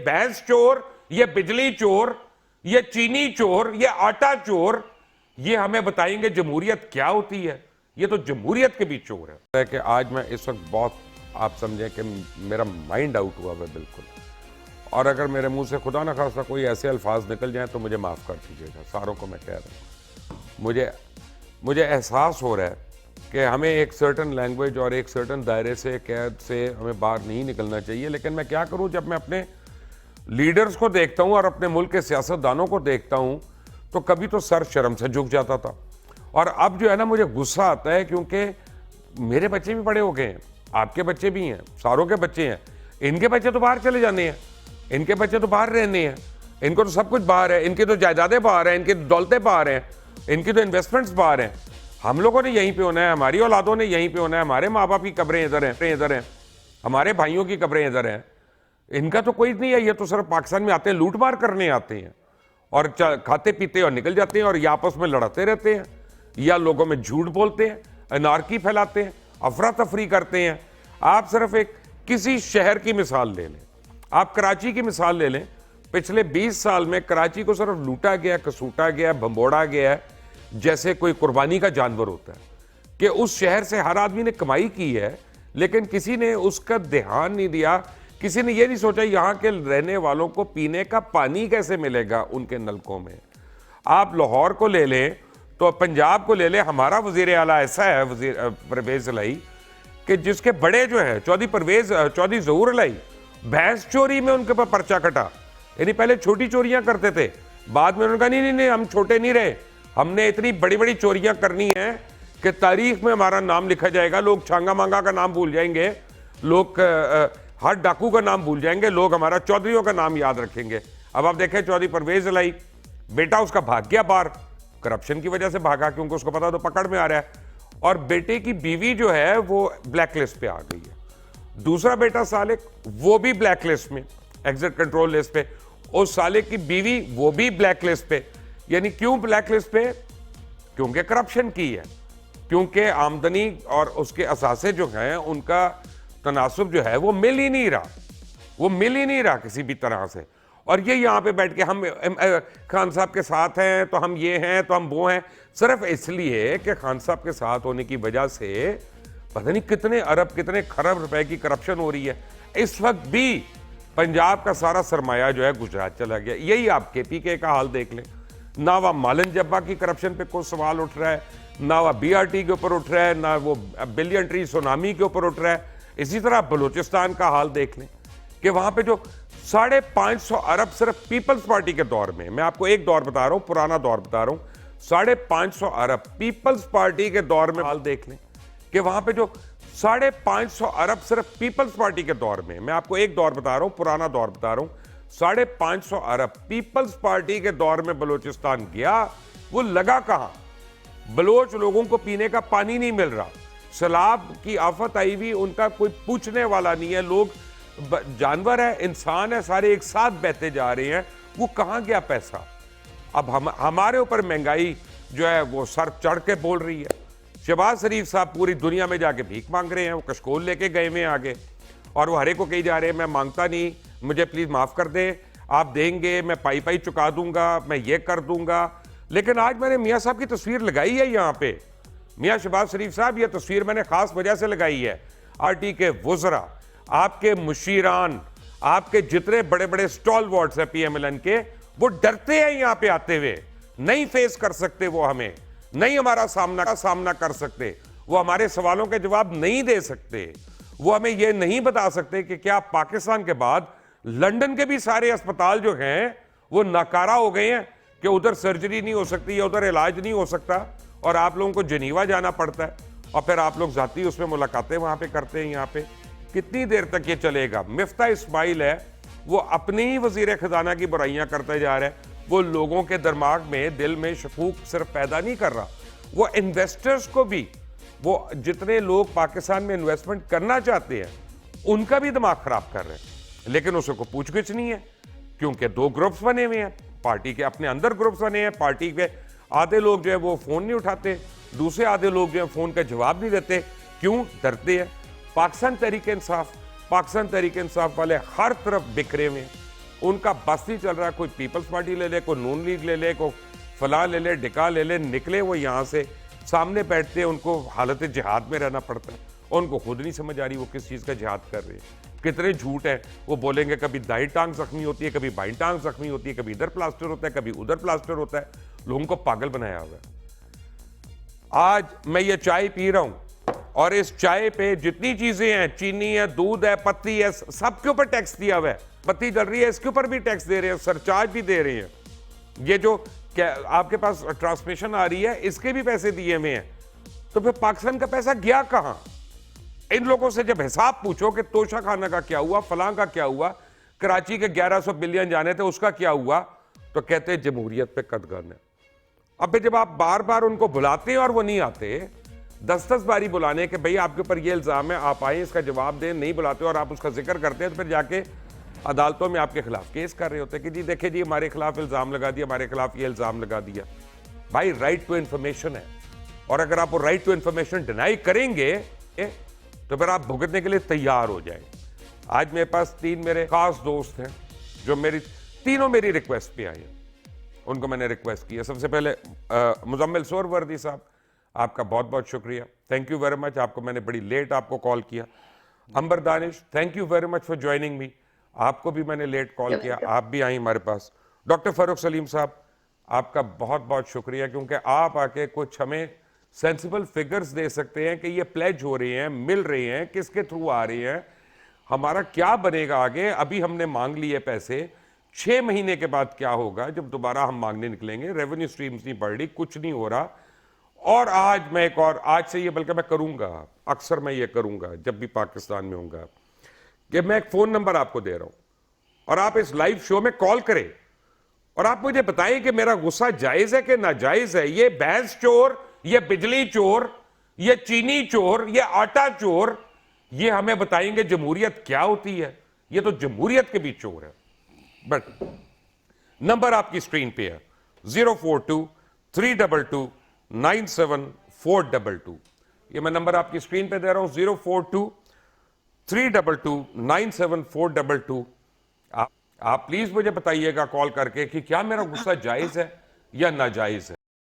भैंस चोर, ये बिजली चोर, ये चीनी चोर, ये आटा चोर, ये हमें बताएंगे जमहूरियत क्या होती है। ये तो जमहूरियत के भी चोर है कि आज मैं इस वक्त बहुत, आप समझें कि मेरा माइंड आउट हुआ है बिल्कुल, और अगर मेरे मुंह से खुदा ना खास्ता कोई ऐसे अल्फाज निकल जाए तो मुझे माफ़ कर दीजिएगा। सारों को मैं कह रहा हूँ, मुझे एहसास हो रहा है कि हमें एक सर्टन लैंग्वेज और एक सर्टन दायरे से, कैद से हमें बाहर नहीं निकलना चाहिए। लेकिन मैं क्या करूँ, जब मैं अपने लीडर्स को देखता हूँ और अपने मुल्क के सियासतदानों को देखता हूँ तो कभी तो सर शर्म से झुक जाता था, और अब जो है ना मुझे गुस्सा आता है, क्योंकि मेरे बच्चे भी बड़े हो गए हैं, आपके बच्चे भी हैं, सारों के बच्चे हैं, इनके बच्चे तो बाहर चले जाने हैं, इनके बच्चे तो बाहर रहने हैं, इनको तो सब कुछ बाहर है, इनकी तो जायदादें बाहर हैं, इनकी तो दौलतें बाहर हैं, इनकी तो इन्वेस्टमेंट्स बाहर हैं। हम लोगों ने यहीं पे होना है, हमारी औलादों ने यहीं पे होना है, हमारे माँ बाप की कब्रें इधर हैं, हमारे भाइयों की कब्रें इधर हैं, इनका तो कोई नहीं है। ये तो सिर्फ पाकिस्तान में आते हैं, लूट मार करने आते हैं और खाते पीते और निकल जाते हैं, और या आपस में लड़ते रहते हैं या लोगों में झूठ बोलते हैं, अनारकी फैलाते हैं, अफरा तफरी करते हैं। आप सिर्फ एक किसी शहर की मिसाल ले लें, आप कराची की मिसाल ले लें। पिछले 20 साल में कराची को सिर्फ लूटा गया, कसूटा गया, भंबोड़ा गया, जैसे कोई कुर्बानी का जानवर होता है, कि उस शहर से हर आदमी ने कमाई की है, लेकिन किसी ने उसका ध्यान नहीं दिया। किसी ने यह नहीं सोचा यहाँ के रहने वालों को पीने का पानी कैसे मिलेगा उनके नलकों में। आप लाहौर को ले लें तो पंजाब को ले लें, हमारा वजीर आला ऐसा है, वजीर परवेज इलाही, कि जिसके बड़े जो है चौधरी ज़हूर इलाही, भैंस चोरी में उनके पर पर्चा कटा। यानी पहले छोटी चोरियां करते थे, बाद में उन्होंने कहा नहीं हम छोटे नहीं रहे, हमने इतनी बड़ी बड़ी चोरियां करनी है कि तारीख में हमारा नाम लिखा जाएगा। लोग छांगा मांगा का नाम भूल जाएंगे, लोग हर डाकू का नाम भूल जाएंगे, लोग हमारा चौधरीयों का नाम याद रखेंगे। अब आप देखें चौधरी परवेज इलाही, बेटा उसका भाग गया बाहर, करप्शन की वजह से भागा, क्योंकि उसको पता तो पकड़ में आ रहा है, और बेटे की बीवी जो है वो ब्लैक लिस्ट पे आ गई है। दूसरा बेटा सालिक, वो भी ब्लैक लिस्ट में, एग्जिट कंट्रोल लिस्ट पे, और सालिक की बीवी वो भी ब्लैक लिस्ट पे। यानी क्यों ब्लैक लिस्ट पे? क्योंकि करप्शन की है, क्योंकि आमदनी और उसके असासे जो हैं उनका तनासुब जो है वो मिल ही नहीं रहा, किसी भी तरह से। और ये यहाँ पे बैठ के हम खान साहब के साथ हैं तो हम ये हैं तो हम वो हैं, सिर्फ इसलिए कि खान साहब के साथ होने की वजह से पता नहीं कितने अरब कितने खरब रुपए की करप्शन हो रही है। इस वक्त भी पंजाब का सारा सरमाया जो है गुजरात चला गया। यही आप KPK का हाल देख लें, ना वह मालन जब्बा की करप्शन पे कोई सवाल उठ रहा है, ना वह BRT के ऊपर उठ रहा है, ना वो बिलियन ट्री सुनामी के ऊपर उठ रहा है। इसी तरह बलूचिस्तान का हाल देख लें कि वहां पे जो 550 अरब सिर्फ पीपल्स पार्टी के दौर में, मैं आपको एक दौर बता रहा हूं, पुराना दौर बता रहा हूं, 550 अरब पीपल्स पार्टी के दौर में हाल देख लें कि वहां पे जो 550 अरब सिर्फ पीपल्स पार्टी के दौर में, मैं आपको एक दौर बता रहा हूं, पुराना दौर बता रहा हूं, 550 अरब पीपल्स पार्टी के दौर में बलूचिस्तान गया, वो लगा कहां? बलोच लोगों को पीने का पानी नहीं मिल रहा, सैलाब की आफत आई हुई, उनका कोई पूछने वाला नहीं है, लोग जानवर है, इंसान है, सारे एक साथ बहते जा रहे हैं, वो कहां गया पैसा? अब हमारे ऊपर महंगाई जो है वो सर चढ़ के बोल रही है। शहबाज शरीफ साहब पूरी दुनिया में जाके भीख मांग रहे हैं, वो कशकोल लेके गए हुए आगे, और वो हरे को कही जा रहे हैं मैं मांगता नहीं, मुझे प्लीज माफ कर दें, आप देंगे मैं पाई चुका दूंगा, मैं ये कर दूंगा। लेकिन आज मैंने मियाँ साहब की तस्वीर लगाई है यहाँ पे, मियाँ शहबाज शरीफ साहब, ये तस्वीर मैंने खास वजह से लगाई है। RT के वुज़रा, आपके मुशीरान, आपके जितने बड़े बड़े स्टॉल वॉर्ड्स है PMLN के, वो डरते हैं यहाँ पे आते हुए, नहीं फेस कर सकते, वो हमें नहीं हमारा सामना कर सकते, वो हमारे सवालों के जवाब नहीं दे सकते, वो हमें ये नहीं बता सकते कि क्या पाकिस्तान के बाद लंदन के भी सारे अस्पताल जो हैं वो नाकारा हो गए हैं, कि उधर सर्जरी नहीं हो सकती या उधर इलाज नहीं हो सकता, और आप लोगों को जनीवा जाना पड़ता है, और फिर आप लोग जाती उसमें मुलाकातें वहां पे करते हैं। यहाँ पे कितनी देर तक ये चलेगा? मिफ्ता इस्माइल है, वो अपनी ही वजीर खजाना की बुराइयां करते जा रहे हैं, वो लोगों के दिमाग में, दिल में शकूक सिर्फ पैदा नहीं कर रहा, वो इन्वेस्टर्स को भी, वो जितने लोग पाकिस्तान में इन्वेस्टमेंट करना चाहते हैं उनका भी दिमाग खराब कर रहे हैं। लेकिन उसको पूछगिछ नहीं है, क्योंकि 2 ग्रुप्स बने हुए हैं, पार्टी के अपने अंदर ग्रुप्स बने हैं, पार्टी के आधे लोग जो है वो फोन नहीं उठाते, दूसरे आधे लोग जो है फोन का जवाब नहीं देते। क्यों? डरते हैं। पाकिस्तान तहरीक इंसाफ वाले हर तरफ बिखरे हुए, उनका बस नहीं चल रहा, कोई पीपल्स पार्टी ले ले, कोई नून लीग ले ले, कोई फला ले ले, डिका ले ले, निकले वो यहाँ से, सामने बैठते हैं, उनको हालत जिहाद में रहना पड़ता है। उनको खुद नहीं समझ आ रही वो किस चीज़ का जिहाद कर रहे हैं। कितने झूठ है वो बोलेंगे, कभी दाई टांग जख्मी होती है, कभी बाई टांग जख्मी होती है, कभी इधर प्लास्टर होता है, कभी उधर प्लास्टर होता है। लोगों को पागल बनाया हुआ है। आज मैं ये चाय पी रहा हूं और इस चाय पे जितनी चीजें हैं, चीनी है, दूध है, पत्ती है, सबके ऊपर टैक्स दिया हुआ है। पत्ती जल रही है, इसके ऊपर भी टैक्स दे रहे हैं, सरचार्ज भी दे रहे हैं। ये जो आपके पास ट्रांसमिशन आ रही है, इसके भी पैसे दिए हुए हैं। तो फिर पाकिस्तान का पैसा गया कहां? इन लोगों से जब हिसाब पूछो कि तोशा खाना का क्या हुआ, फलां का क्या हुआ, कराची के 1100 बिलियन जाने थे उसका क्या हुआ, तो कहते हैं जमहूरियत पे कदगन है। अब जब आप बार बार उनको बुलाते हैं और वो नहीं आते, 10-10 बारी बुलाने के भाई आपके ऊपर ये इल्जाम है, आप आए इसका जवाब दें, नहीं बुलाते और आप उसका जिक्र करते हैं, तो फिर जाके अदालतों में आपके खिलाफ केस कर रहे होते हैं कि जी देखिए जी हमारे खिलाफ इल्जाम लगा दिया, हमारे खिलाफ ये इल्जाम लगा दिया। भाई राइट टू इंफॉर्मेशन है, और अगर आप वो राइट टू इंफॉर्मेशन डिनाई करेंगे तो फिर आप भुगतने के लिए तैयार हो जाए। आज मेरे पास 3 मेरे खास दोस्त हैं जो तीनों मेरी रिक्वेस्ट पे आए हैं। उनको मैंने रिक्वेस्ट किया। सबसे पहले मुजम्मिल सोहरवर्दी साहब, आपका बहुत बहुत शुक्रिया, थैंक यू वेरी मच। आपको मैंने बड़ी लेट आपको कॉल किया। Ambar Danish, thank you very much for joining me. आपको भी मैंने लेट कॉल किया, आप भी आई हमारे पास। डॉक्टर फारूक सलीम साहब, आपका बहुत बहुत शुक्रिया, क्योंकि आप आके कुछ हमें सेंसिबल फिगर्स दे सकते हैं कि ये प्लेज हो रही हैं, मिल रही हैं, किसके थ्रू आ रही हैं, हमारा क्या बनेगा आगे। अभी हमने मांग लिए पैसे, 6 महीने के बाद क्या होगा जब दोबारा हम मांगने निकलेंगे। रेवेन्यू स्ट्रीम्स नहीं बढ़ रही, कुछ नहीं हो रहा। और आज मैं एक और, आज से ये बल्कि मैं करूंगा, अक्सर मैं ये करूंगा जब भी पाकिस्तान में होऊंगा, कि मैं एक फोन नंबर आपको दे रहा हूं और आप इस लाइव शो में कॉल करें और आप मुझे बताएं कि मेरा गुस्सा जायज है कि नाजायज है। ये भैंस चोर, ये बिजली चोर, ये चीनी चोर, ये आटा चोर, ये हमें बताएंगे जमहूरियत क्या होती है। ये तो जमहूरियत के भी चोर है। बट नंबर आपकी स्क्रीन पे है 042-322-97422। ये मैं नंबर आपकी स्क्रीन पे दे रहा हूं 042-322-97422। आप प्लीज मुझे बताइएगा कॉल करके कि क्या मेरा गुस्सा जायज है या नाजायज है।